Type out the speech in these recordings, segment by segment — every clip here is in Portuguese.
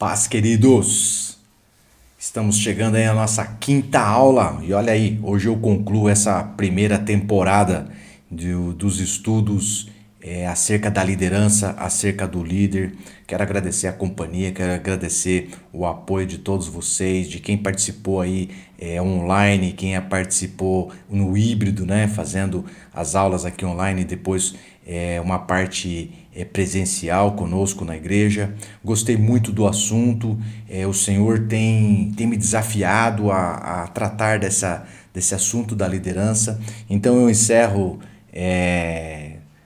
Paz, queridos! Estamos chegando aí à nossa quinta aula e olha aí, hoje eu concluo essa primeira temporada dos estudos acerca da liderança, acerca do líder. Quero agradecer a companhia, quero agradecer o apoio de todos vocês, de quem participou aí online, quem participou no híbrido, né, fazendo as aulas aqui online e depois uma parte presencial conosco na igreja. Gostei muito do assunto. O Senhor tem me desafiado a tratar desse assunto da liderança. Então eu encerro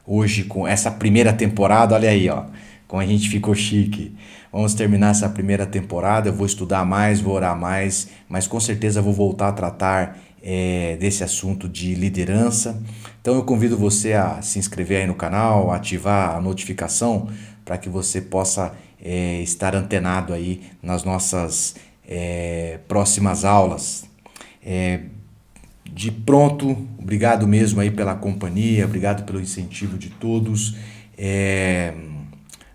hoje com essa primeira temporada. Olha aí, ó, como a gente ficou chique. Vamos terminar essa primeira temporada. Eu vou estudar mais, vou orar mais, mas com certeza vou voltar a tratar desse assunto de liderança. Então eu convido você a se inscrever aí no canal, ativar a notificação para que você possa estar antenado aí nas nossas próximas aulas. De pronto, obrigado mesmo aí pela companhia, obrigado pelo incentivo de todos.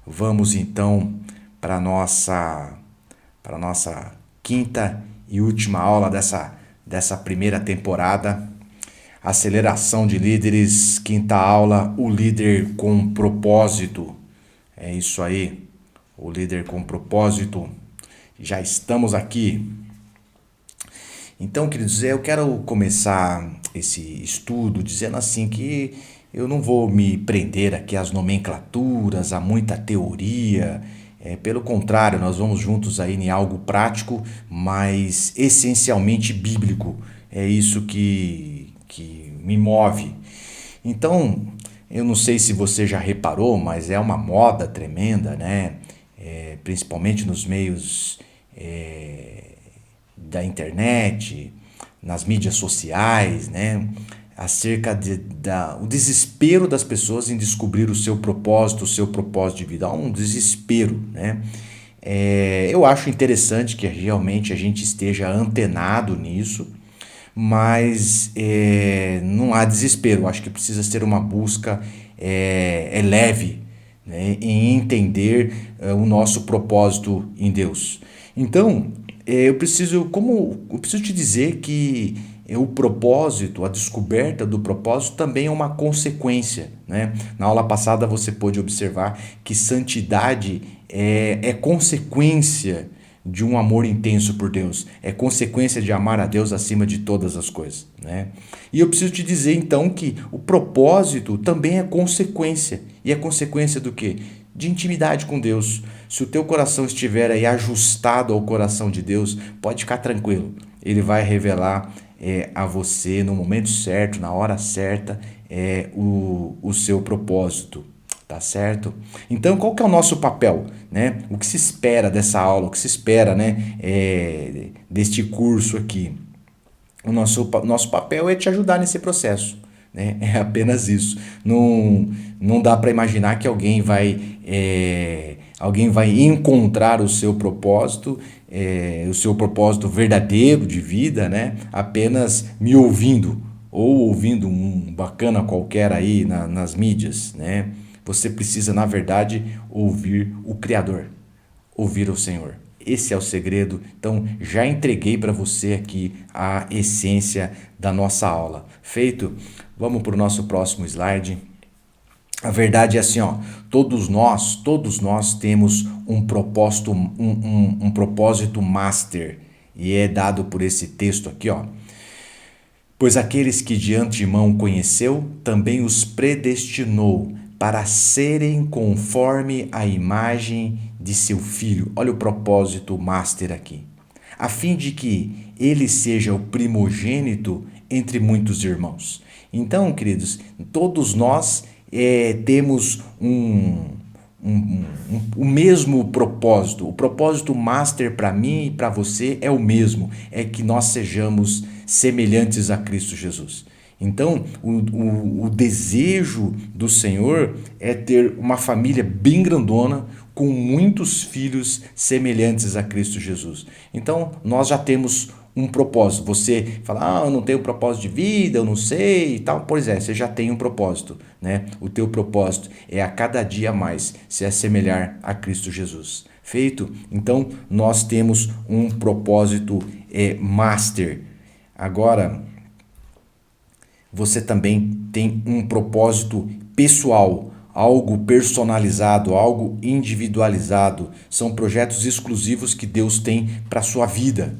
Vamos então para a nossa quinta e última aula dessa primeira temporada. Aceleração de líderes, quinta aula, o líder com propósito. É isso aí, o líder com propósito. Já estamos aqui. Então, queridos, eu quero começar esse estudo dizendo assim que eu não vou me prender aqui às nomenclaturas, a muita teoria. Pelo contrário, nós vamos juntos aí em algo prático, mas essencialmente bíblico. É isso que me move. Então, eu não sei se você já reparou, mas é uma moda tremenda, né? Principalmente nos meios da internet, nas mídias sociais, né? Acerca o desespero das pessoas em descobrir o seu propósito de vida. Há um desespero, né? Eu acho interessante que realmente a gente esteja antenado nisso, mas não há desespero. Eu acho que precisa ser uma busca leve, né, em entender o nosso propósito em Deus. Então, eu preciso te dizer que o propósito, a descoberta do propósito também é uma consequência, né? Na aula passada você pôde observar que santidade é consequência de um amor intenso por Deus, é consequência de amar a Deus acima de todas as coisas, né? E eu preciso te dizer então que o propósito também é consequência. E é consequência do quê? De intimidade com Deus. Se o teu coração estiver aí ajustado ao coração de Deus, pode ficar tranquilo. Ele vai revelar a você no momento certo, na hora certa, o seu propósito. Tá certo? Então, qual que é o nosso papel, né? O que se espera dessa aula, o que se espera, né, deste curso aqui? O nosso papel é te ajudar nesse processo, né? É apenas isso. Não dá para imaginar que alguém vai encontrar o seu propósito verdadeiro de vida, né? Apenas me ouvindo ou ouvindo um bacana qualquer aí nas mídias, né? Você precisa, na verdade, ouvir o Criador, ouvir o Senhor. Esse é o segredo. Então, já entreguei para você aqui a essência da nossa aula. Feito? Vamos para o nosso próximo slide. A verdade é assim, ó, todos nós temos um propósito, um propósito master, e é dado por esse texto aqui, ó. Pois aqueles que de antemão conheceu, também os predestinou para serem conforme a imagem de seu filho. Olha o propósito master aqui. A fim de que ele seja o primogênito entre muitos irmãos. Então, queridos, todos nós temos o mesmo propósito. O propósito master para mim e para você é o mesmo. É que nós sejamos semelhantes a Cristo Jesus. Então, o desejo do Senhor é ter uma família bem grandona, com muitos filhos semelhantes a Cristo Jesus. Então, nós já temos um propósito. Você fala, eu não tenho propósito de vida, eu não sei e tal. Pois é, você já tem um propósito, né? O teu propósito é a cada dia mais se assemelhar a Cristo Jesus. Feito? Então, nós temos um propósito master. Agora, você também tem um propósito pessoal, algo personalizado, algo individualizado. São projetos exclusivos que Deus tem para a sua vida.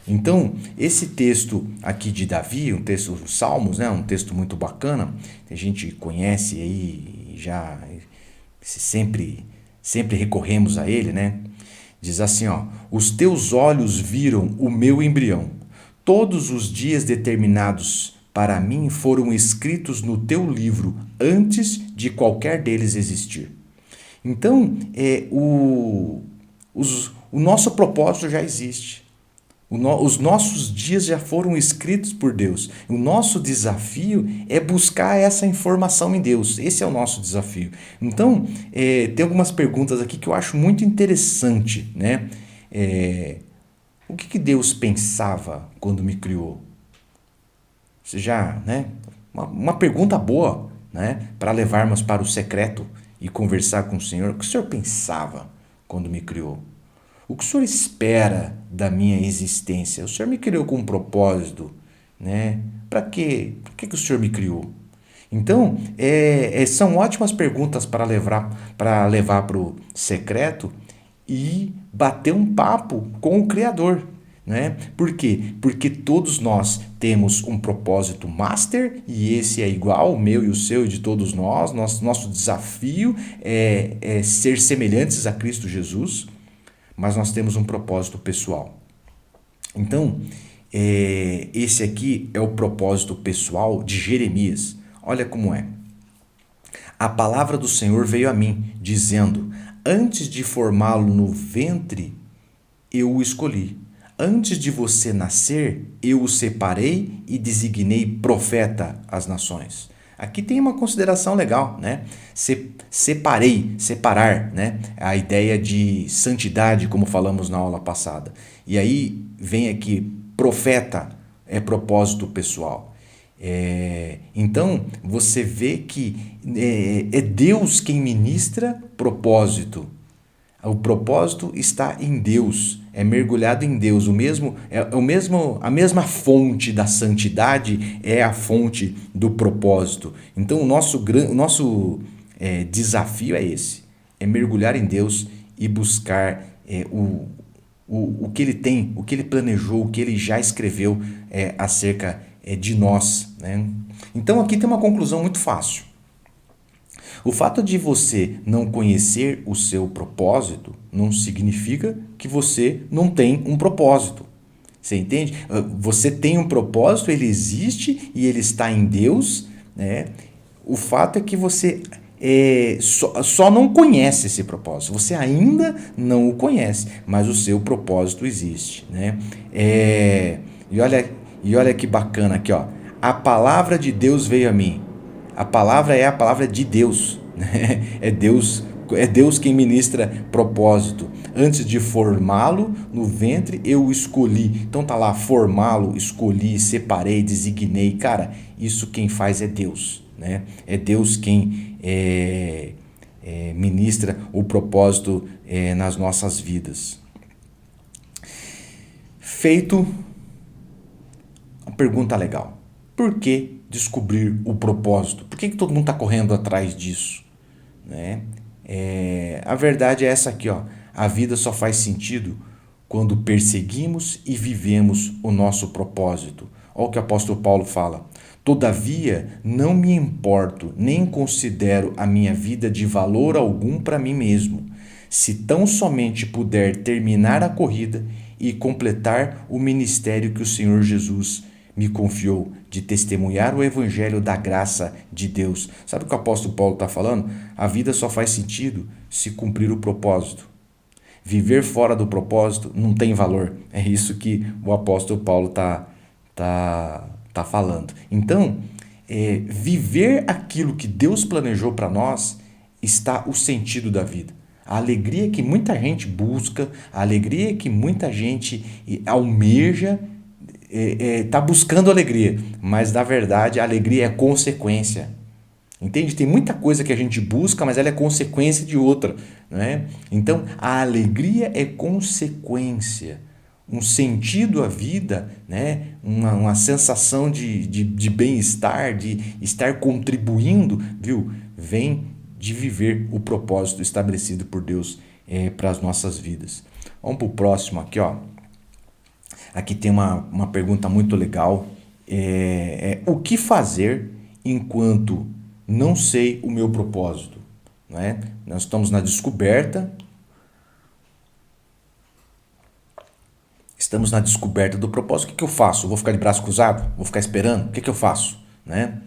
Então, esse texto aqui de Davi, um texto dos Salmos, né, um texto muito bacana, que a gente conhece aí, já sempre recorremos a ele, né? Diz assim, ó: os teus olhos viram o meu embrião. Todos os dias determinados para mim foram escritos no teu livro antes de qualquer deles existir. Então, o nosso propósito já existe. Os nossos dias já foram escritos por Deus. O nosso desafio é buscar essa informação em Deus. Esse é o nosso desafio. Então, tem algumas perguntas aqui que eu acho muito interessante, né? O que Deus pensava quando me criou? Você já, né? Uma pergunta boa, né? Para levarmos para o secreto e conversar com o Senhor. O que o Senhor pensava quando me criou? O que o Senhor espera da minha existência? O Senhor me criou com um propósito, né? Para quê? Por que o Senhor me criou? Então, são ótimas perguntas para levar para o secreto e bater um papo com o Criador, né? Por quê? Porque todos nós temos um propósito master e esse é igual, o meu e o seu e de todos nós. Nosso desafio é ser semelhantes a Cristo Jesus, mas nós temos um propósito pessoal. Então, esse aqui é o propósito pessoal de Jeremias. Olha como é. A palavra do Senhor veio a mim, dizendo: antes de formá-lo no ventre, eu o escolhi. Antes de você nascer, eu o separei e designei profeta às nações. Aqui tem uma consideração legal, né? Separar, né? A ideia de santidade, como falamos na aula passada. E aí vem aqui, profeta é propósito pessoal. Então, você vê que é Deus quem ministra propósito. O propósito está em Deus, é mergulhado em Deus. A mesma fonte da santidade é a fonte do propósito. Então, o nosso desafio é esse: é mergulhar em Deus e buscar o que Ele tem, o que Ele planejou, o que Ele já escreveu acerca de nós, né? Então, aqui tem uma conclusão muito fácil. O fato de você não conhecer o seu propósito não significa que você não tem um propósito. Você entende? Você tem um propósito, ele existe e ele está em Deus, né? O fato é que você só não conhece esse propósito. Você ainda não o conhece, mas o seu propósito existe, né? E olha que bacana aqui, ó. A palavra de Deus veio a mim. A palavra é a palavra de Deus, né? É Deus quem ministra propósito. Antes de formá-lo no ventre, eu o escolhi. Então tá lá, formá-lo, escolhi, separei, designei. Cara, isso quem faz é Deus, né? É Deus quem ministra o propósito nas nossas vidas. Feito, uma pergunta legal. Por que descobrir o propósito? Por que todo mundo está correndo atrás disso? Né? A verdade é essa aqui, ó. A vida só faz sentido quando perseguimos e vivemos o nosso propósito. Olha o que o apóstolo Paulo fala. Todavia, não me importo, nem considero a minha vida de valor algum para mim mesmo, se tão somente puder terminar a corrida e completar o ministério que o Senhor Jesus me confiou, de testemunhar o evangelho da graça de Deus. Sabe o que o apóstolo Paulo está falando? A vida só faz sentido se cumprir o propósito. Viver fora do propósito não tem valor. É isso que o apóstolo Paulo tá falando. Então, viver aquilo que Deus planejou para nós está o sentido da vida. A alegria que muita gente busca, a alegria que muita gente almeja, tá buscando alegria, mas na verdade a alegria é consequência. Entende? Tem muita coisa que a gente busca, mas ela é consequência de outra, né? Então, a alegria é consequência, um sentido à vida, né? Uma sensação de bem-estar, de estar contribuindo, viu? Vem de viver o propósito estabelecido por Deus para as nossas vidas. Vamos para o próximo aqui, ó. Aqui tem uma pergunta muito legal. O que fazer enquanto não sei o meu propósito? Não é? Nós estamos na descoberta. Estamos na descoberta do propósito. O que eu faço? Vou ficar de braço cruzado? Vou ficar esperando? O que eu faço? Né?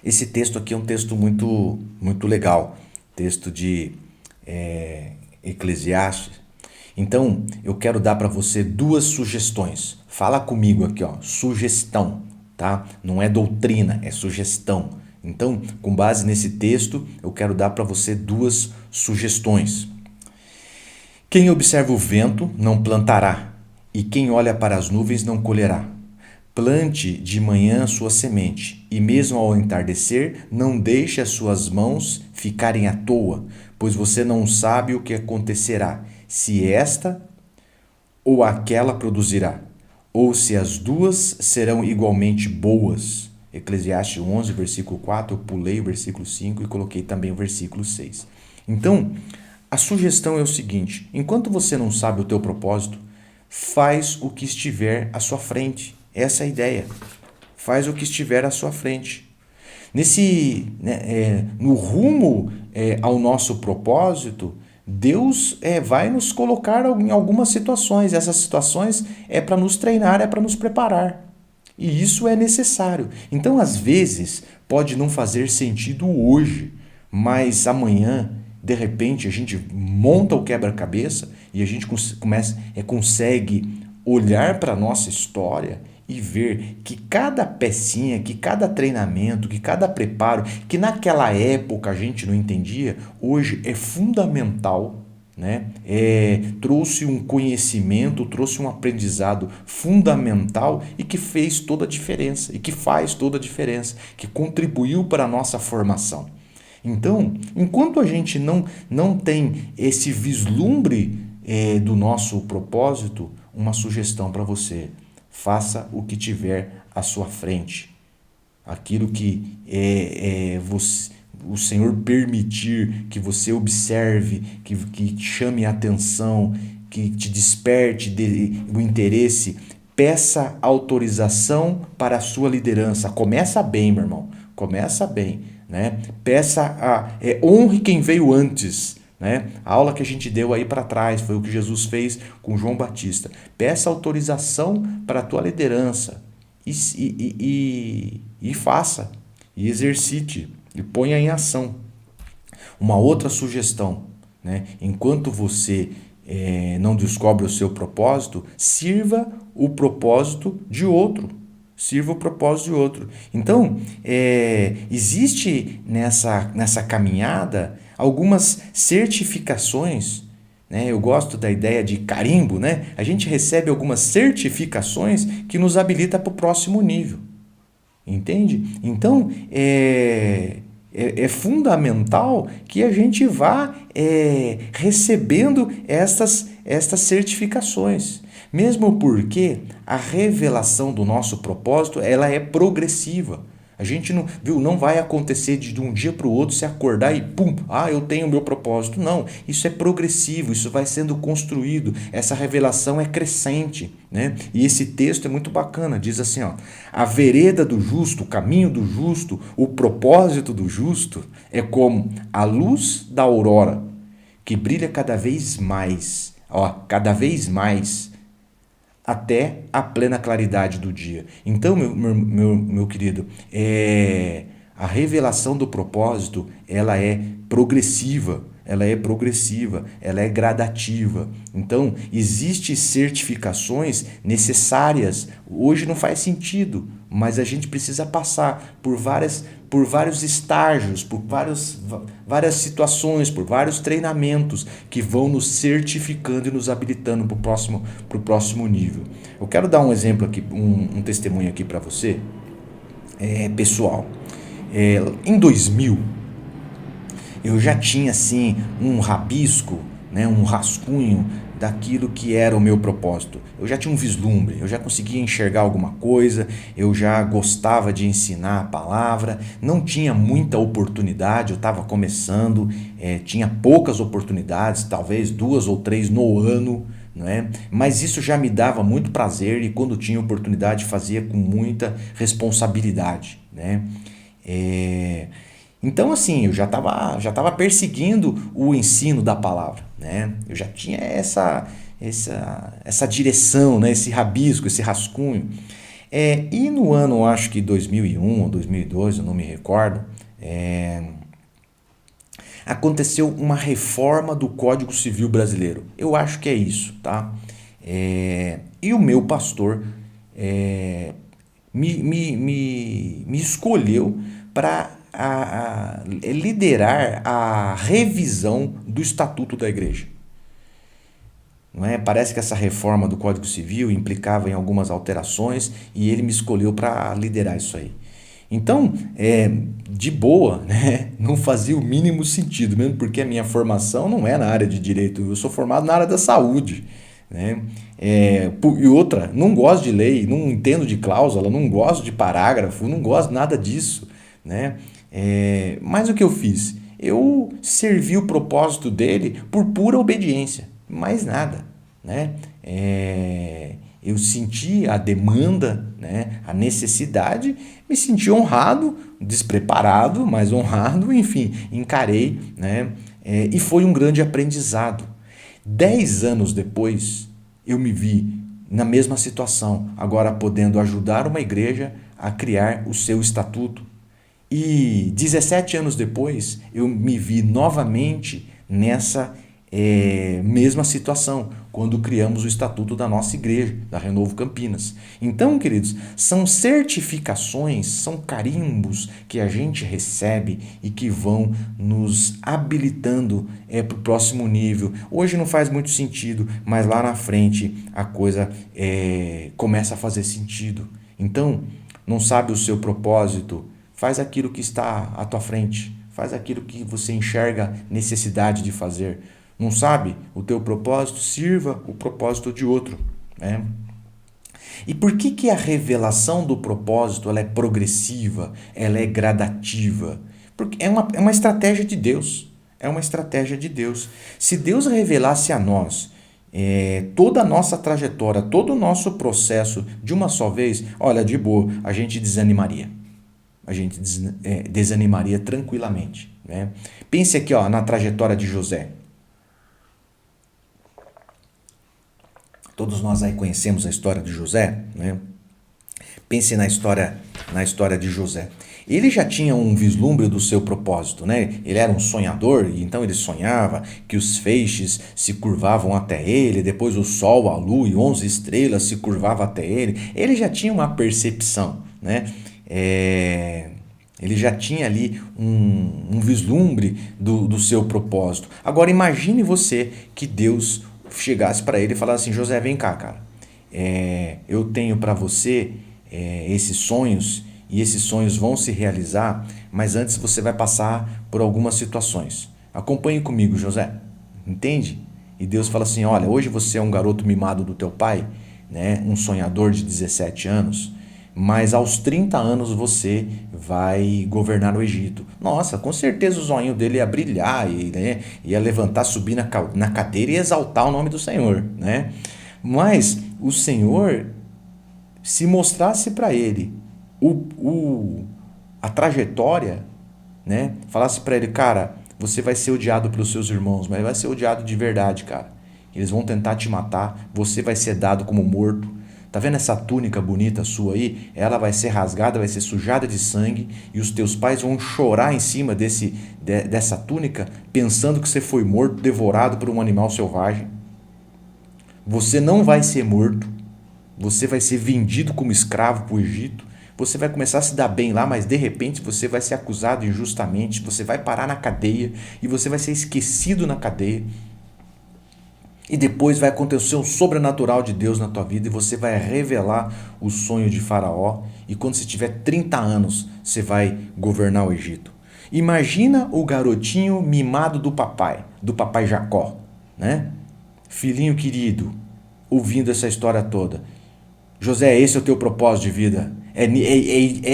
Esse texto aqui é um texto muito, muito legal. Texto de Eclesiastes. Então, eu quero dar para você duas sugestões. Fala comigo aqui, ó, sugestão, tá? Não é doutrina, é sugestão. Então, com base nesse texto, eu quero dar para você duas sugestões. Quem observa o vento não plantará, e quem olha para as nuvens não colherá. Plante de manhã sua semente, e mesmo ao entardecer, não deixe as suas mãos ficarem à toa, pois você não sabe o que acontecerá, se esta ou aquela produzirá, ou se as duas serão igualmente boas. Eclesiastes 11, versículo 4, eu pulei o versículo 5 e coloquei também o versículo 6. Então, a sugestão é o seguinte: enquanto você não sabe o teu propósito, faz o que estiver à sua frente. Essa é a ideia. Faz o que estiver à sua frente. No rumo ao nosso propósito, Deus vai nos colocar em algumas situações. Essas situações é para nos treinar, é para nos preparar. E isso é necessário. Então, às vezes, pode não fazer sentido hoje, mas amanhã, de repente, a gente monta o quebra-cabeça e a gente consegue olhar para a nossa história e ver que cada pecinha, que cada treinamento, que cada preparo, que naquela época a gente não entendia, hoje é fundamental, né? Trouxe um conhecimento, trouxe um aprendizado fundamental e que fez toda a diferença, e que faz toda a diferença, que contribuiu para a nossa formação. Então, enquanto a gente não tem esse vislumbre do nosso propósito, uma sugestão para você: faça o que tiver à sua frente. Aquilo que o Senhor permitir que você observe, que chame a atenção, que te desperte o interesse, peça autorização para a sua liderança. Começa bem, meu irmão. Começa bem, né? Honre quem veio antes. Né? A aula que a gente deu aí para trás foi o que Jesus fez com João Batista. Peça autorização para a tua liderança e faça, e exercite, e ponha em ação. Uma outra sugestão, né? Enquanto você não descobre o seu propósito, sirva o propósito de outro. Sirva o propósito de outro. Então, existe nessa caminhada algumas certificações, né? Eu gosto da ideia de carimbo, né? A gente recebe algumas certificações que nos habilita para o próximo nível. Entende? Então, é fundamental que a gente vá recebendo estas certificações. Mesmo porque a revelação do nosso propósito, ela é progressiva. A gente não vai acontecer de um dia para o outro se acordar e pum, eu tenho o meu propósito. Não, isso é progressivo, isso vai sendo construído, essa revelação é crescente, né? E esse texto é muito bacana, diz assim, ó: a vereda do justo, o caminho do justo, o propósito do justo é como a luz da aurora, que brilha cada vez mais, até a plena claridade do dia. Então, meu querido, a revelação do propósito, ela é progressiva, ela é gradativa. Então, existem certificações necessárias. Hoje não faz sentido. mas a gente precisa passar por vários estágios, por várias situações, por vários treinamentos que vão nos certificando e nos habilitando para o próximo nível. Eu quero dar um exemplo aqui, um testemunho aqui para você, pessoal. Em 2000, eu já tinha assim um rabisco, né, um rascunho daquilo que era o meu propósito. Eu já tinha um vislumbre, eu já conseguia enxergar alguma coisa, eu já gostava de ensinar a palavra, não tinha muita oportunidade, eu estava começando, tinha poucas oportunidades, talvez 2 ou 3 no ano, né? Mas isso já me dava muito prazer e quando tinha oportunidade fazia com muita responsabilidade, né? Então, assim, eu já tava perseguindo o ensino da palavra, né? Eu já tinha essa direção, né? Esse rabisco, esse rascunho. E no ano, acho que 2001 ou 2002, eu não me recordo, aconteceu uma reforma do Código Civil brasileiro. Eu acho que é isso, tá? E o meu pastor me escolheu para liderar a revisão do Estatuto da Igreja. Não é? Parece que essa reforma do Código Civil implicava em algumas alterações e ele me escolheu para liderar isso aí. Então, de boa, né? Não fazia o mínimo sentido, mesmo porque a minha formação não é na área de direito, eu sou formado na área da saúde. Né? E outra, não gosto de lei, não entendo de cláusula, não gosto de parágrafo, não gosto nada disso. Né? Mas o que eu fiz? Eu servi o propósito dele por pura obediência, mais nada. Né? Eu senti a demanda, né? A necessidade, me senti honrado, despreparado, mas honrado, enfim, encarei, né? E foi um grande aprendizado. 10 anos depois, eu me vi na mesma situação, agora podendo ajudar uma igreja a criar o seu estatuto. E 17 anos depois, eu me vi novamente nessa mesma situação, quando criamos o estatuto da nossa igreja, da Renovo Campinas. Então, queridos, são certificações, são carimbos que a gente recebe e que vão nos habilitando para o próximo nível. Hoje não faz muito sentido, mas lá na frente a coisa começa a fazer sentido. Então, não sabe o seu propósito? Faz aquilo que está à tua frente. Faz aquilo que você enxerga necessidade de fazer. Não sabe o teu propósito? Sirva o propósito de outro. Né? E por que a revelação do propósito ela é progressiva, ela é gradativa? Porque é uma estratégia de Deus. É uma estratégia de Deus. Se Deus revelasse a nós toda a nossa trajetória, todo o nosso processo de uma só vez, olha, de boa, a gente desanimaria. A gente desanimaria tranquilamente. Né? Pense aqui na trajetória de José. Todos nós aí conhecemos a história de José, né? Pense na história de José. Ele já tinha um vislumbre do seu propósito, né? Ele era um sonhador e então ele sonhava que os feixes se curvavam até ele, depois o sol, a lua e 11 estrelas se curvavam até ele. Ele já tinha uma percepção, né? Ele já tinha ali um vislumbre do seu propósito. Agora imagine você que Deus chegasse para ele e falasse assim: José, vem cá, cara, eu tenho para você esses sonhos e esses sonhos vão se realizar, mas antes você vai passar por algumas situações. Acompanhe comigo, José, entende? E Deus fala assim: olha, hoje você é um garoto mimado do teu pai, né, um sonhador de 17 anos, mas aos 30 anos você vai governar o Egito. Nossa, com certeza o zoinho dele ia brilhar, né? Ia levantar, subir na cadeira e exaltar o nome do Senhor. Né? Mas o Senhor, se mostrasse para ele a trajetória, né? Falasse para ele: cara, você vai ser odiado pelos seus irmãos, mas vai ser odiado de verdade, cara. Eles vão tentar te matar, você vai ser dado como morto. Tá vendo essa túnica bonita sua aí? Ela vai ser rasgada, vai ser sujada de sangue e os teus pais vão chorar em cima dessa túnica pensando que você foi morto, devorado por um animal selvagem. Você não vai ser morto, você vai ser vendido como escravo para o Egito, você vai começar a se dar bem lá, mas de repente você vai ser acusado injustamente, você vai parar na cadeia e você vai ser esquecido na cadeia. E depois vai acontecer um sobrenatural de Deus na tua vida e você vai revelar o sonho de Faraó. E quando você tiver 30 anos, você vai governar o Egito. Imagina o garotinho mimado do papai Jacó, né? Filhinho querido, ouvindo essa história toda. José, esse é o teu propósito de vida. É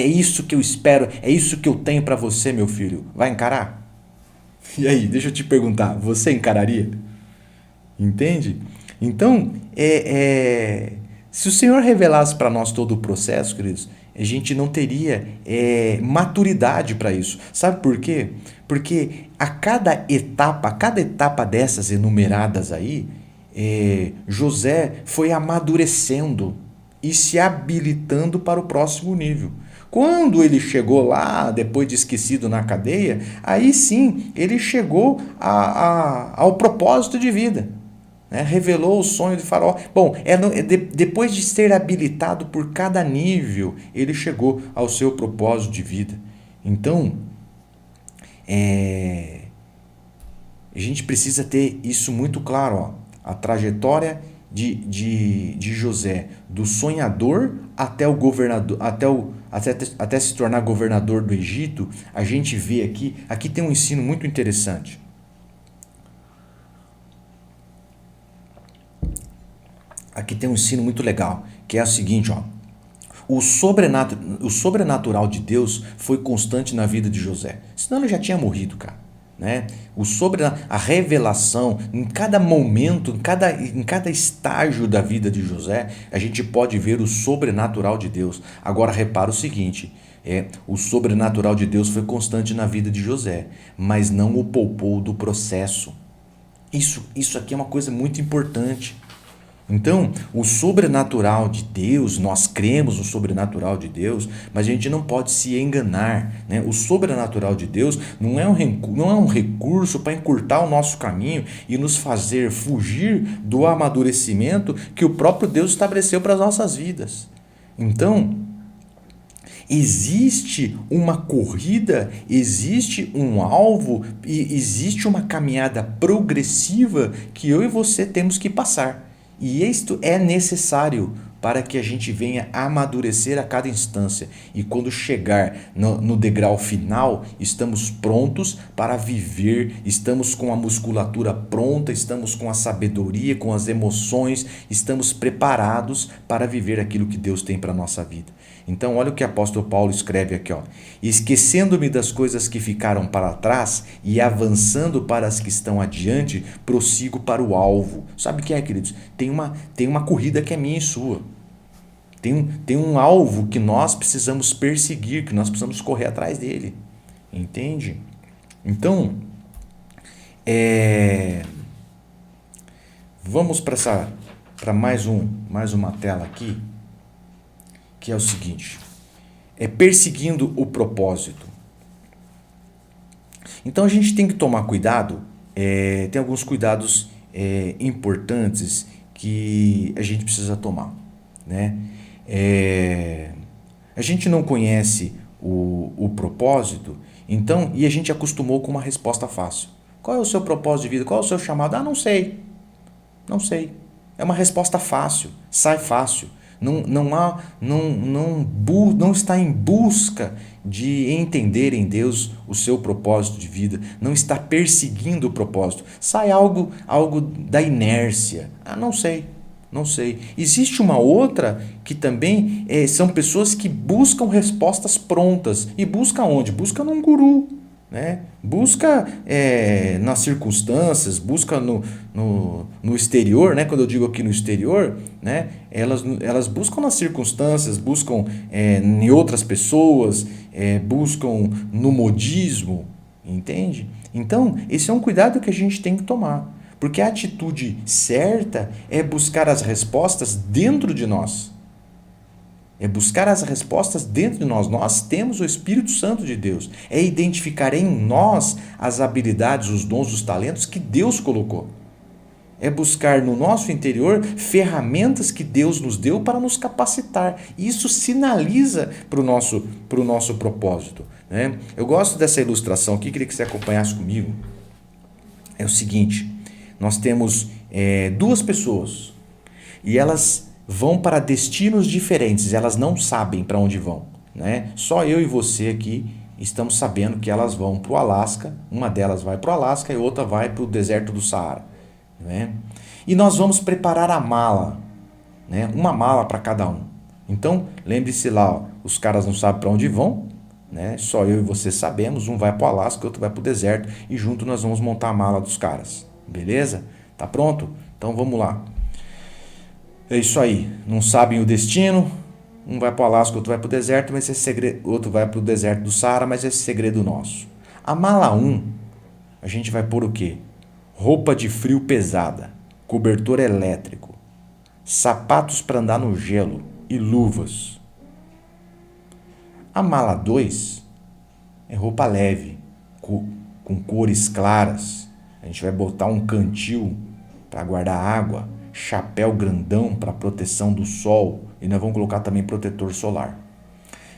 isso que eu espero, é isso que eu tenho para você, meu filho. Vai encarar? E aí, deixa eu te perguntar, você encararia? Entende? Então, se o Senhor revelasse para nós todo o processo, queridos, a gente não teria maturidade para isso. Sabe por quê? Porque a cada etapa dessas enumeradas aí, José foi amadurecendo e se habilitando para o próximo nível. Quando ele chegou lá, depois de esquecido na cadeia, aí sim ele chegou ao propósito de vida. Né? Revelou o sonho de Faraó. Bom, depois de ser habilitado por cada nível, ele chegou ao seu propósito de vida. Então, a gente precisa ter isso muito claro. Ó. A trajetória de José, do sonhador até o governador, até se tornar governador do Egito, a gente vê aqui tem um ensino muito interessante. Aqui tem um ensino muito legal, que é o seguinte, ó. O sobrenatural de Deus foi constante na vida de José. Senão ele já tinha morrido, cara. Né? A revelação, em cada momento, em cada estágio da vida de José, a gente pode ver o sobrenatural de Deus. Agora repara o seguinte, o sobrenatural de Deus foi constante na vida de José, mas não o poupou do processo. Isso aqui é uma coisa muito importante. Então, o sobrenatural de Deus, nós cremos no sobrenatural de Deus, mas a gente não pode se enganar. Né? O sobrenatural de Deus não é um recurso para encurtar o nosso caminho e nos fazer fugir do amadurecimento que o próprio Deus estabeleceu para as nossas vidas. Então, existe uma corrida, existe um alvo e existe uma caminhada progressiva que eu e você temos que passar. E isto é necessário para que a gente venha amadurecer a cada instância. E quando chegar no degrau final, estamos prontos para viver, estamos com a musculatura pronta, estamos com a sabedoria, com as emoções, estamos preparados para viver aquilo que Deus tem para a nossa vida. Então, olha o que o apóstolo Paulo escreve aqui, ó. Esquecendo-me das coisas que ficaram para trás e avançando para as que estão adiante, prossigo para o alvo. Sabe o que é, queridos? Tem uma corrida que é minha e sua. Tem um alvo que nós precisamos perseguir, que nós precisamos correr atrás dele. Entende? Então, vamos para mais uma tela aqui, que é o seguinte, perseguindo o propósito. Então a gente tem que tomar cuidado, tem alguns cuidados importantes que a gente precisa tomar. Né? A gente não conhece o propósito, então, e a gente acostumou com uma resposta fácil. Qual é o seu propósito de vida? Qual é o seu chamado? Não sei. Não sei. É uma resposta fácil, sai fácil. Não está em busca de entender em Deus o seu propósito de vida, não está perseguindo o propósito, sai algo da inércia. Não sei. Existe uma outra que também são pessoas que buscam respostas prontas. E busca onde? Busca num guru. Né? Busca nas circunstâncias, busca no exterior, né? Quando eu digo aqui no exterior, né? Elas buscam nas circunstâncias, buscam em outras pessoas, buscam no modismo, entende? Então, esse é um cuidado que a gente tem que tomar, porque a atitude certa é buscar as respostas dentro de nós. É buscar as respostas dentro de nós. Nós temos o Espírito Santo de Deus. É identificar em nós as habilidades, os dons, os talentos que Deus colocou. É buscar no nosso interior ferramentas que Deus nos deu para nos capacitar. E isso sinaliza para o nosso propósito, né? Eu gosto dessa ilustração aqui, queria que você acompanhasse comigo. É o seguinte, nós temos duas pessoas e elas vão para destinos diferentes, elas não sabem para onde vão, né? Só eu e você aqui estamos sabendo que elas vão para o Alasca, uma delas vai para o Alasca e outra vai para o deserto do Saara, né? E nós vamos preparar a mala, né? Uma mala para cada um. Então, lembre-se lá, ó, os caras não sabem para onde vão, né? Só eu e você sabemos, um vai para o Alasca, outro vai para o deserto e junto nós vamos montar a mala dos caras, beleza? Tá pronto? Então vamos lá. É isso aí, não sabem o destino, um vai para o Alasca, outro vai para o deserto, mas esse segredo, outro vai para o deserto do Saara, mas esse é segredo nosso. A mala 1, a gente vai pôr o quê? Roupa de frio pesada, cobertor elétrico, sapatos para andar no gelo e luvas. A mala 2 é roupa leve, com cores claras. A gente vai botar um cantil para guardar água, chapéu grandão para proteção do sol e nós vamos colocar também protetor solar.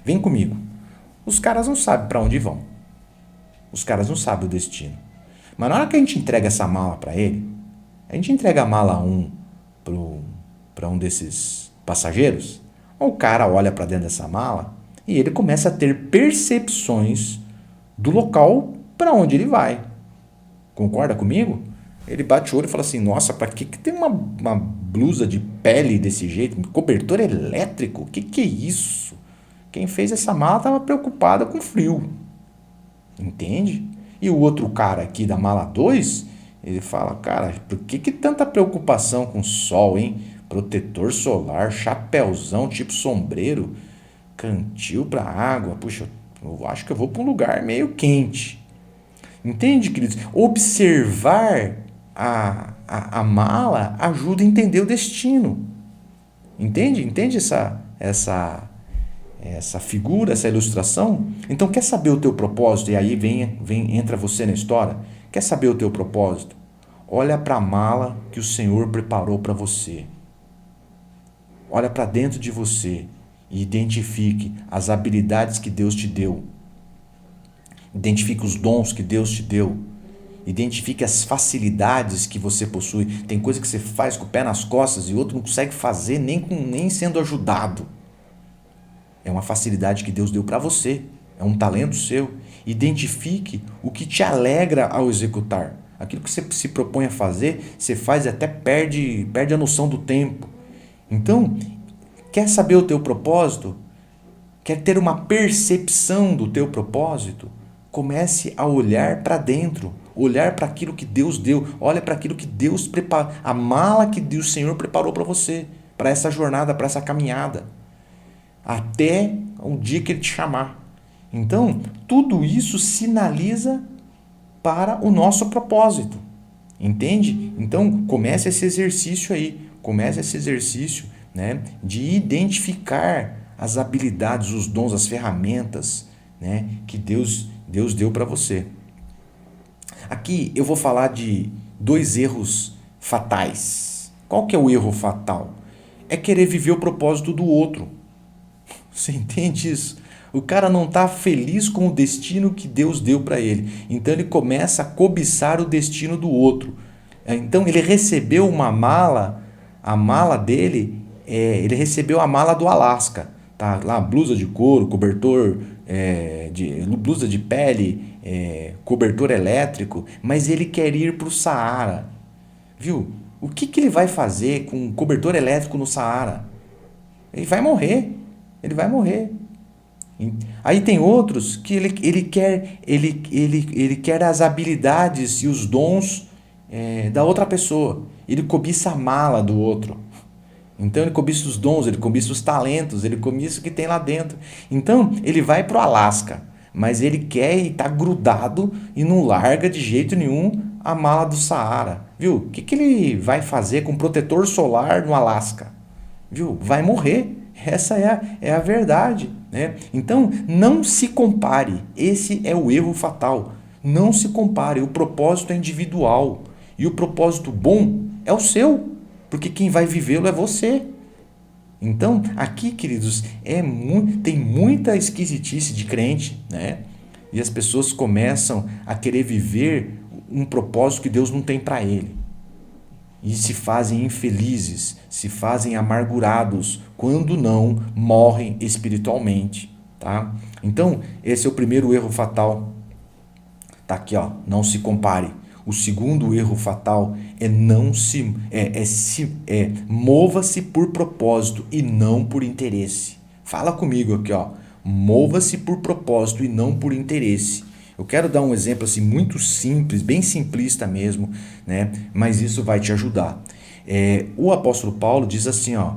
Vem comigo. Os caras não sabem para onde vão. Os caras não sabem o destino. Mas na hora que a gente entrega essa mala para ele, a gente entrega a mala 1 para um desses passageiros, o cara olha para dentro dessa mala e ele começa a ter percepções do local para onde ele vai. Concorda comigo? Ele bate o olho e fala assim, nossa, para que tem uma blusa de pele desse jeito? Cobertor elétrico? O que é isso? Quem fez essa mala estava preocupada com frio. Entende? E o outro cara aqui da mala 2, ele fala, cara, por que tanta preocupação com sol, hein? Protetor solar, chapéuzão tipo sombreiro, cantil para água. Puxa, eu acho que eu vou para um lugar meio quente. Entende, queridos? Observar a mala ajuda a entender o destino. Entende? Entende essa figura, essa ilustração? Então, quer saber o teu propósito? E aí entra você na história. Quer saber o teu propósito? Olha para a mala que o Senhor preparou para você. Olha para dentro de você e identifique as habilidades que Deus te deu. Identifique os dons que Deus te deu. Identifique as facilidades que você possui. Tem coisa que você faz com o pé nas costas e outro não consegue fazer nem sendo ajudado. É uma facilidade que Deus deu para você. É um talento seu. Identifique o que te alegra ao executar. Aquilo que você se propõe a fazer, você faz e até perde a noção do tempo. Então, quer saber o teu propósito? Quer ter uma percepção do teu propósito? Comece a olhar para dentro, olhar para aquilo que Deus deu, olha para aquilo que Deus preparou, a mala que o Senhor preparou para você, para essa jornada, para essa caminhada, até o dia que Ele te chamar. Então, tudo isso sinaliza para o nosso propósito, entende? Então, comece esse exercício aí, né, de identificar as habilidades, os dons, as ferramentas, né, que Deus deu para você. Aqui eu vou falar de 2 erros fatais. Qual que é o erro fatal? É querer viver o propósito do outro. Você entende isso? O cara não está feliz com o destino que Deus deu para ele. Então ele começa a cobiçar o destino do outro. Então ele recebeu uma mala, a mala dele, ele recebeu a mala do Alasca. Tá lá, blusa de couro, cobertor, blusa de pele, cobertor elétrico, mas ele quer ir para o Saara. Viu? O que ele vai fazer com cobertor elétrico no Saara? Ele vai morrer. Aí tem outros que ele quer as habilidades e os dons da outra pessoa. Ele cobiça a mala do outro. Então ele cobiça os dons, ele cobiça os talentos, ele cobiça o que tem lá dentro. Então ele vai para o Alasca, mas ele quer e está grudado e não larga de jeito nenhum a mala do Saara. Viu? O que ele vai fazer com protetor solar no Alasca? Viu? Vai morrer. Essa é a verdade, né? Então não se compare. Esse é o erro fatal. Não se compare. O propósito é individual. E o propósito bom é o seu, porque quem vai vivê-lo é você. Então, aqui, queridos, tem muita esquisitice de crente, né? E as pessoas começam a querer viver um propósito que Deus não tem para ele. E se fazem infelizes, se fazem amargurados, quando não morrem espiritualmente, tá? Então, esse é o primeiro erro fatal. Tá aqui, ó, não se compare. O segundo erro fatal é mova-se por propósito e não por interesse. Fala comigo aqui, ó. Mova-se por propósito e não por interesse. Eu quero dar um exemplo assim muito simples, bem simplista mesmo, né? Mas isso vai te ajudar. O apóstolo Paulo diz assim, ó: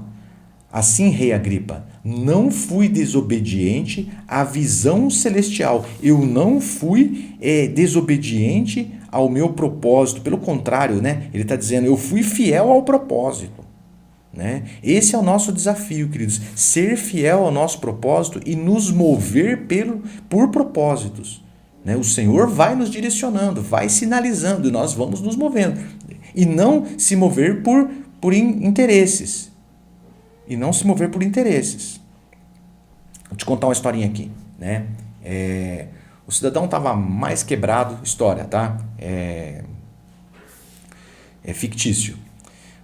assim, rei Agripa, não fui desobediente à visão celestial. Eu não fui desobediente ao meu propósito. Pelo contrário, né? Ele está dizendo, eu fui fiel ao propósito. Né? Esse é o nosso desafio, queridos. Ser fiel ao nosso propósito e nos mover por propósitos. Né? O Senhor vai nos direcionando, vai sinalizando e nós vamos nos movendo. E não se mover por interesses. E não se mover por interesses. Vou te contar uma historinha aqui, né? O cidadão estava mais quebrado, história, tá? É fictício.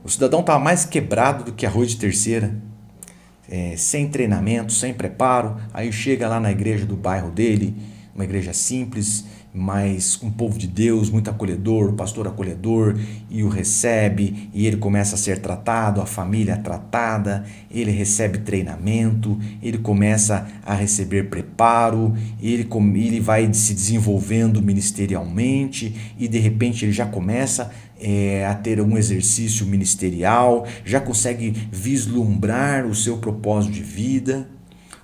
O cidadão estava mais quebrado do que arroz de terceira, sem treinamento, sem preparo. Aí chega lá na igreja do bairro dele, uma igreja simples, mas um povo de Deus, muito acolhedor, o pastor acolhedor, e o recebe, e ele começa a ser tratado, a família tratada, ele recebe treinamento, ele começa a receber preparo, ele vai se desenvolvendo ministerialmente, e de repente ele já começa a ter um exercício ministerial, já consegue vislumbrar o seu propósito de vida.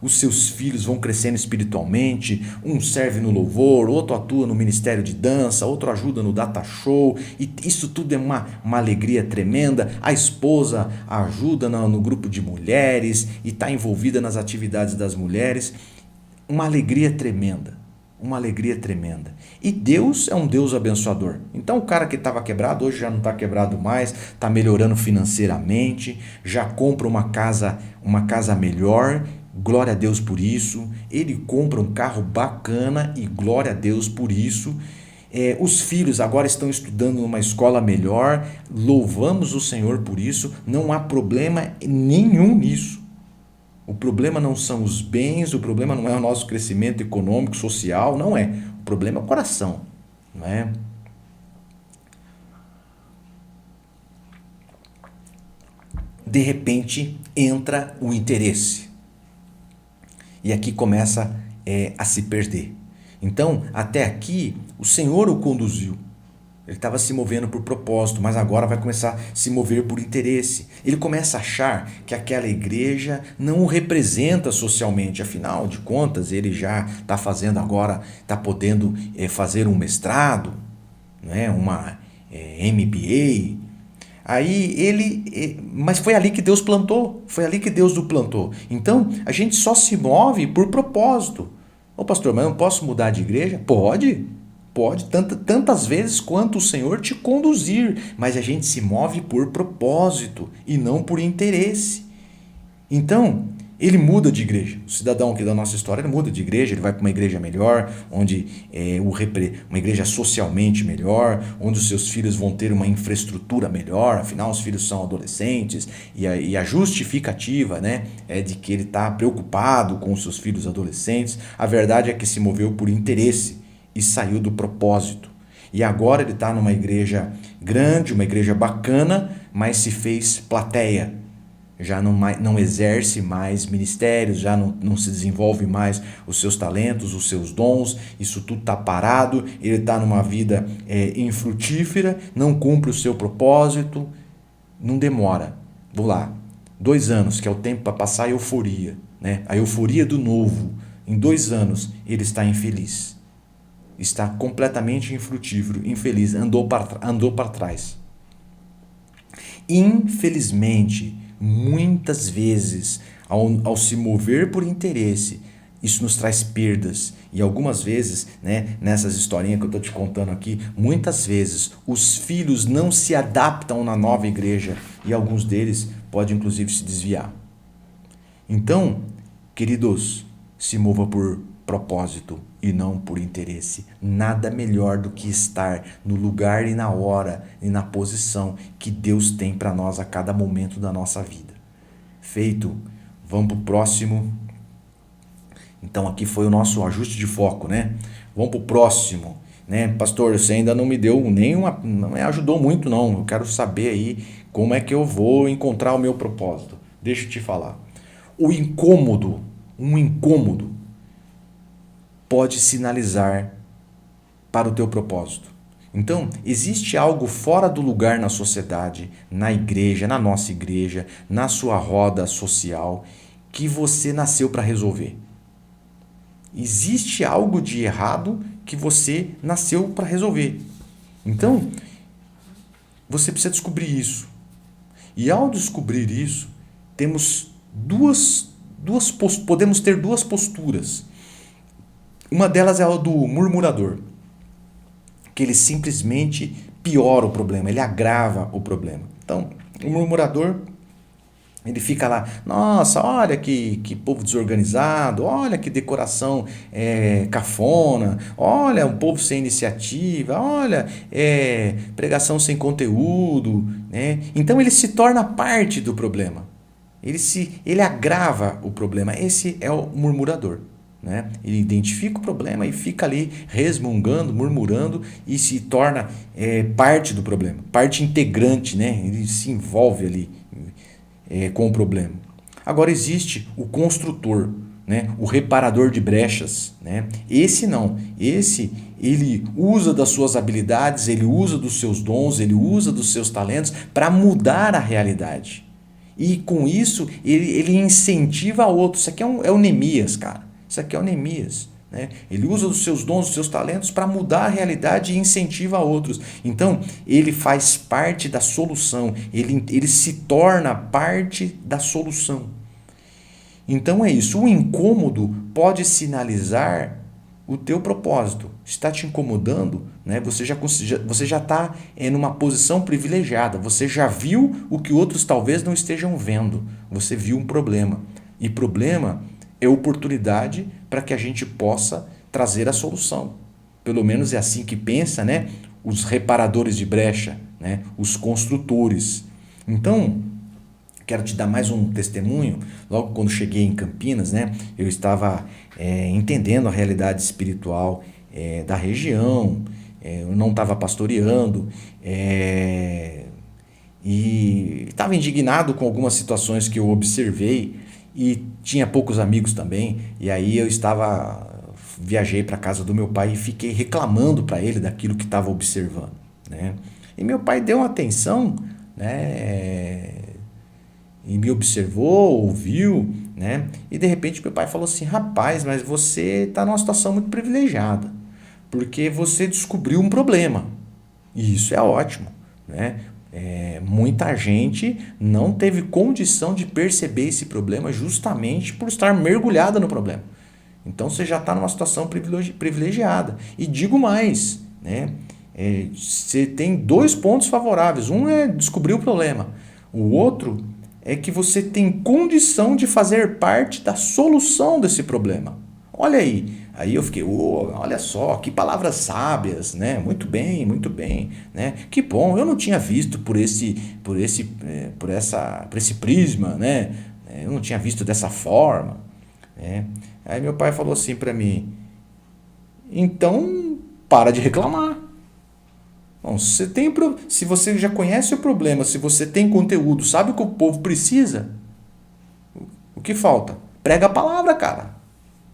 Os seus filhos vão crescendo espiritualmente, um serve no louvor, outro atua no ministério de dança, outro ajuda no data show, e isso tudo é uma alegria tremenda. A esposa ajuda no grupo de mulheres e está envolvida nas atividades das mulheres. Uma alegria tremenda, uma alegria tremenda. E Deus é um Deus abençoador. Então o cara que estava quebrado hoje já não está quebrado mais, está melhorando financeiramente, já compra uma casa melhor. Glória a Deus por isso. Ele compra um carro bacana e glória a Deus por isso. Os filhos agora estão estudando numa escola melhor. Louvamos o Senhor por isso. Não há problema nenhum nisso. O problema não são os bens, o problema não é o nosso crescimento econômico, social, não é. O problema é o coração, não é? De repente entra o interesse. E aqui começa a se perder. Então, até aqui, o Senhor o conduziu. Ele estava se movendo por propósito, mas agora vai começar a se mover por interesse. Ele começa a achar que aquela igreja não o representa socialmente. Afinal de contas, ele já está fazendo agora, está podendo fazer um mestrado, não é? Uma MBA. Mas foi ali que Deus plantou, foi ali que Deus o plantou. Então, a gente só se move por propósito. Ô pastor, mas eu não posso mudar de igreja? Pode, tantas vezes quanto o Senhor te conduzir, mas a gente se move por propósito e não por interesse. Então, ele muda de igreja. O cidadão aqui da nossa história, ele muda de igreja, ele vai para uma igreja melhor, uma igreja socialmente melhor, onde os seus filhos vão ter uma infraestrutura melhor, afinal os filhos são adolescentes, e a justificativa, né, é de que ele está preocupado com os seus filhos adolescentes. A verdade é que se moveu por interesse e saiu do propósito. E agora ele está numa igreja grande, uma igreja bacana, mas se fez plateia. Já não exerce mais ministérios, já não se desenvolve mais os seus talentos, os seus dons, isso tudo está parado, ele está numa vida infrutífera, não cumpre o seu propósito, não demora. Vou lá, 2 anos, que é o tempo para passar a euforia, né? A euforia do novo. Em 2 anos ele está infeliz, está completamente infrutífero, infeliz, andou para trás. Infelizmente, muitas vezes, ao se mover por interesse, Isso nos traz perdas. E algumas vezes, né, nessas historinhas que eu estou te contando aqui, muitas vezes os filhos não se adaptam na nova igreja e alguns deles podem inclusive se desviar. Então, queridos, se mova por propósito e não por interesse. Nada melhor do que estar no lugar e na hora e na posição que Deus tem para nós a cada momento da nossa vida. Feito, vamos para o próximo. Então aqui foi o nosso ajuste de foco, né? Vamos para o próximo, né? Pastor, você ainda não me deu nenhuma, não me ajudou muito não. Eu quero saber aí como é que eu vou encontrar o meu propósito. Deixa eu te falar. Um incômodo pode sinalizar para o teu propósito. Então, existe algo fora do lugar na sociedade, na igreja, na nossa igreja, na sua roda social, que você nasceu para resolver. Existe algo de errado que você nasceu para resolver. Então, você precisa descobrir isso. E ao descobrir isso, podemos ter duas posturas. Uma delas é a do murmurador, que ele simplesmente piora o problema, ele agrava o problema. Então, o murmurador, ele fica lá, nossa, olha que povo desorganizado, olha que decoração cafona, olha um povo sem iniciativa, olha pregação sem conteúdo, né? Então ele se torna parte do problema, ele agrava o problema. Esse é o murmurador, né? Ele identifica o problema e fica ali resmungando, murmurando e se torna parte do problema, parte integrante, né? Ele se envolve ali com o problema. Agora existe o construtor, né? O reparador de brechas, né? Esse não, ele usa das suas habilidades, ele usa dos seus dons, ele usa dos seus talentos para mudar a realidade. E com isso ele incentiva outros. Isso aqui é o Neemias, cara. Isso aqui é o Neemias. Né? Ele usa os seus dons, os seus talentos para mudar a realidade e incentiva outros. Então, ele faz parte da solução, ele se torna parte da solução. Então é isso, o incômodo pode sinalizar o teu propósito. Está te incomodando, né? Você já está numa posição privilegiada, você já viu o que outros talvez não estejam vendo, você viu um problema. E problema é oportunidade para que a gente possa trazer a solução. Pelo menos é assim que pensa, né? Os reparadores de brecha, né? Os construtores. Então, quero te dar mais um testemunho. Logo quando cheguei em Campinas, né? Eu estava entendendo a realidade espiritual da região, eu não estava pastoreando, e estava indignado com algumas situações que eu observei. E tinha poucos amigos também, e aí viajei para a casa do meu pai e fiquei reclamando para ele daquilo que estava observando, né? E meu pai deu uma atenção, né? E me observou, ouviu, né? E de repente meu pai falou assim, rapaz, mas você está numa situação muito privilegiada, porque você descobriu um problema, e isso é ótimo, né? Muita gente não teve condição de perceber esse problema justamente por estar mergulhada no problema. Então você já está numa situação privilegiada. E digo mais, né? Você tem dois pontos favoráveis. Um é descobrir o problema. O outro é que você tem condição de fazer parte da solução desse problema. Olha aí. Aí eu fiquei, olha só, que palavras sábias, né? Muito bem, né? Que bom, eu não tinha visto por esse prisma, né? Eu não tinha visto dessa forma, né? Aí meu pai falou assim para mim, então para de reclamar. Bom, se você já conhece o problema, se você tem conteúdo, sabe o que o povo precisa, o que falta? Prega a palavra, cara.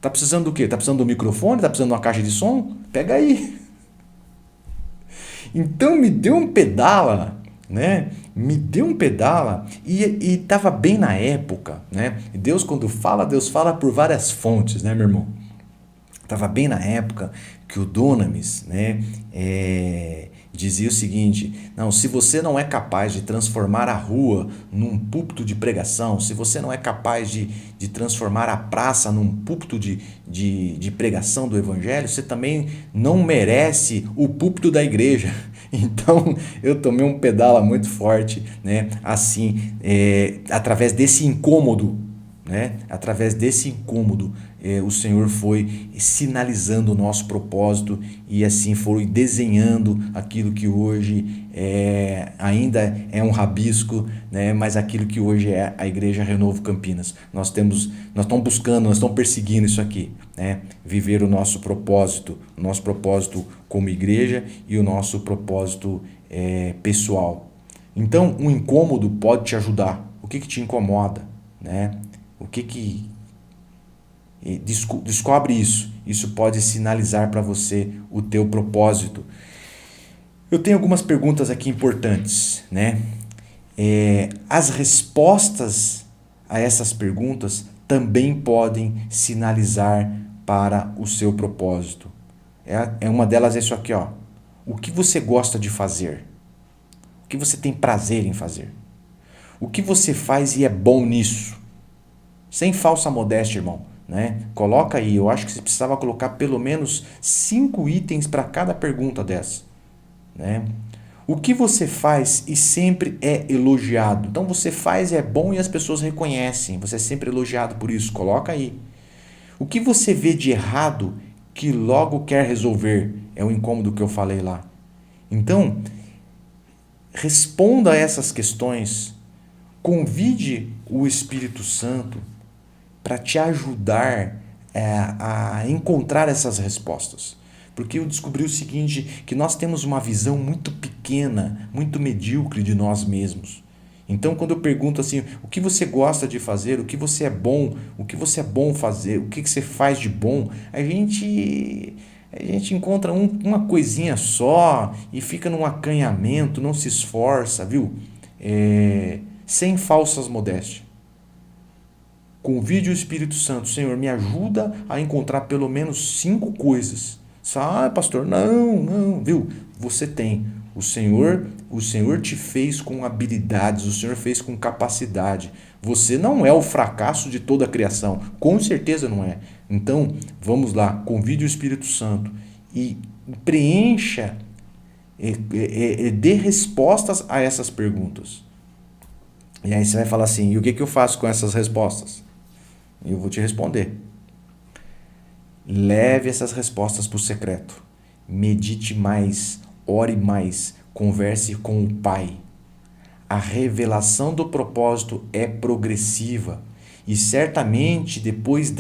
Tá precisando do quê? Tá precisando do microfone? Tá precisando de uma caixa de som? Pega aí. Então me deu um pedala, né? Me deu um pedala e tava bem na época, né? E Deus quando fala, Deus fala por várias fontes, né, meu irmão? Tava bem na época que o Dunamis, né? dizia o seguinte: não, se você não é capaz de transformar a rua num púlpito de pregação, se você não é capaz de transformar a praça num púlpito de pregação do evangelho, você também não merece o púlpito da igreja. Então eu tomei um pedala muito forte, né? Assim, através desse incômodo, né? Através desse incômodo, o Senhor foi sinalizando o nosso propósito e assim foi desenhando aquilo que hoje ainda é um rabisco, né? Mas aquilo que hoje é a Igreja Renovo Campinas. Nós estamos buscando, nós estamos perseguindo isso aqui, né? Viver o nosso propósito como igreja e o nosso propósito pessoal. Então, um incômodo pode te ajudar. O que te incomoda, né? O que descobre isso. Isso pode sinalizar para você o teu propósito. Eu tenho algumas perguntas aqui importantes, né? As respostas a essas perguntas também podem sinalizar para o seu propósito. Uma delas é isso aqui, ó. O que você gosta de fazer? O que você tem prazer em fazer? O que você faz e é bom nisso? Sem falsa modéstia, irmão, né? Coloca aí, eu acho que você precisava colocar pelo menos 5 itens para cada pergunta dessa, né? O que você faz e sempre é elogiado. Então você faz e é bom e as pessoas reconhecem, você é sempre elogiado por isso, coloca aí. O que você vê de errado que logo quer resolver, é o incômodo que eu falei lá. Então, responda a essas questões, convide o Espírito Santo para te ajudar a encontrar essas respostas. Porque eu descobri o seguinte, que nós temos uma visão muito pequena, muito medíocre de nós mesmos. Então, quando eu pergunto assim, o que você gosta de fazer, o que você é bom fazer, o que você faz de bom, a gente encontra uma coisinha só e fica num acanhamento, não se esforça, viu? Sem falsas modéstias. Convide o Espírito Santo. Senhor, me ajuda a encontrar pelo menos 5 coisas. Pastor, não, viu? Você tem. O Senhor te fez com habilidades, o Senhor fez com capacidade. Você não é o fracasso de toda a criação. Com certeza não é. Então, vamos lá. Convide o Espírito Santo e preencha, dê respostas a essas perguntas. E aí você vai falar assim, e o que eu faço com essas respostas? Eu vou te responder. Leve essas respostas para o secreto. Medite mais, ore mais, converse com o Pai. A revelação do propósito é progressiva. E certamente depois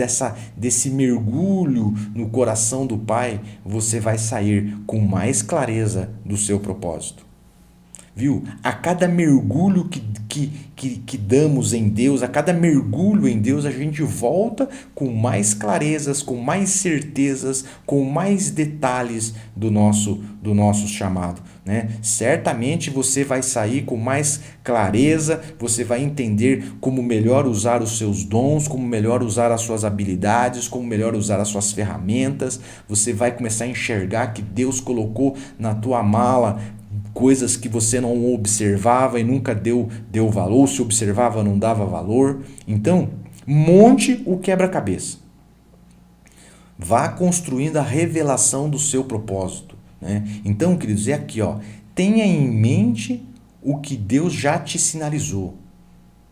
desse mergulho no coração do Pai, você vai sair com mais clareza do seu propósito. Viu? A cada mergulho que damos em Deus, a cada mergulho em Deus, a gente volta com mais clarezas, com mais certezas, com mais detalhes do nosso chamado, né? Certamente você vai sair com mais clareza, você vai entender como melhor usar os seus dons, como melhor usar as suas habilidades, como melhor usar as suas ferramentas. Você vai começar a enxergar que Deus colocou na tua mala coisas que você não observava e nunca deu valor, se observava não dava valor. Então, monte o quebra-cabeça. Vá construindo a revelação do seu propósito, né? Então, queridos, é aqui, ó, tenha em mente o que Deus já te sinalizou.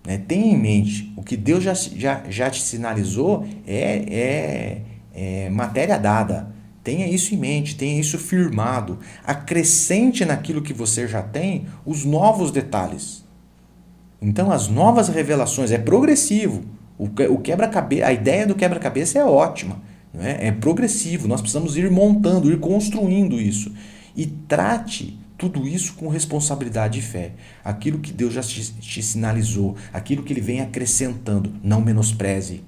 Né? Tenha em mente, o que Deus já te sinalizou é matéria dada. Tenha isso em mente, tenha isso firmado. Acrescente naquilo que você já tem os novos detalhes. Então, as novas revelações, é progressivo. O quebra-cabeça, a ideia do quebra-cabeça é ótima, né? É progressivo. Nós precisamos ir montando, ir construindo isso. E trate tudo isso com responsabilidade e fé. Aquilo que Deus já te sinalizou, aquilo que Ele vem acrescentando, não menospreze.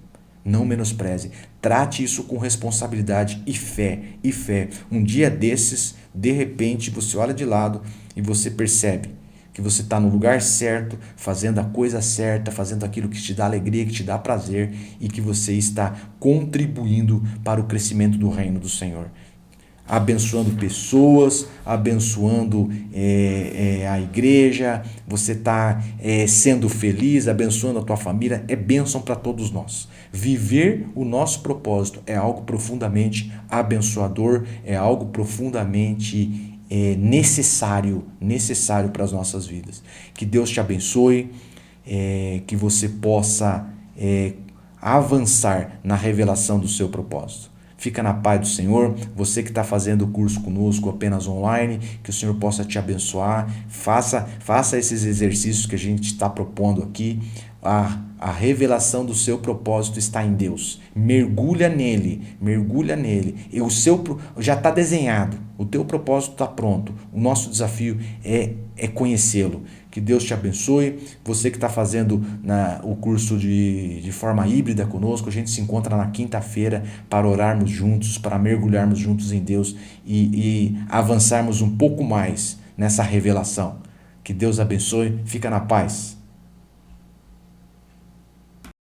Não menospreze. Trate isso com responsabilidade e fé. E fé. Um dia desses, de repente, você olha de lado e você percebe que você está no lugar certo, fazendo a coisa certa, fazendo aquilo que te dá alegria, que te dá prazer e que você está contribuindo para o crescimento do reino do Senhor. abençoando pessoas, abençoando a igreja, você está sendo feliz, abençoando a tua família, é bênção para todos nós. Viver o nosso propósito é algo profundamente abençoador, é algo profundamente necessário para as nossas vidas. Que Deus te abençoe, que você possa avançar na revelação do seu propósito. Fica na paz do Senhor. Você que está fazendo o curso conosco apenas online, que o Senhor possa te abençoar. Faça esses exercícios que a gente está propondo aqui. A revelação do seu propósito está em Deus. Mergulha nele. E o seu já está desenhado. O teu propósito está pronto. O nosso desafio é conhecê-lo. Que Deus te abençoe. Você que está fazendo o curso de forma híbrida conosco, a gente se encontra na quinta-feira para orarmos juntos, para mergulharmos juntos em Deus e avançarmos um pouco mais nessa revelação. Que Deus abençoe. Fica na paz.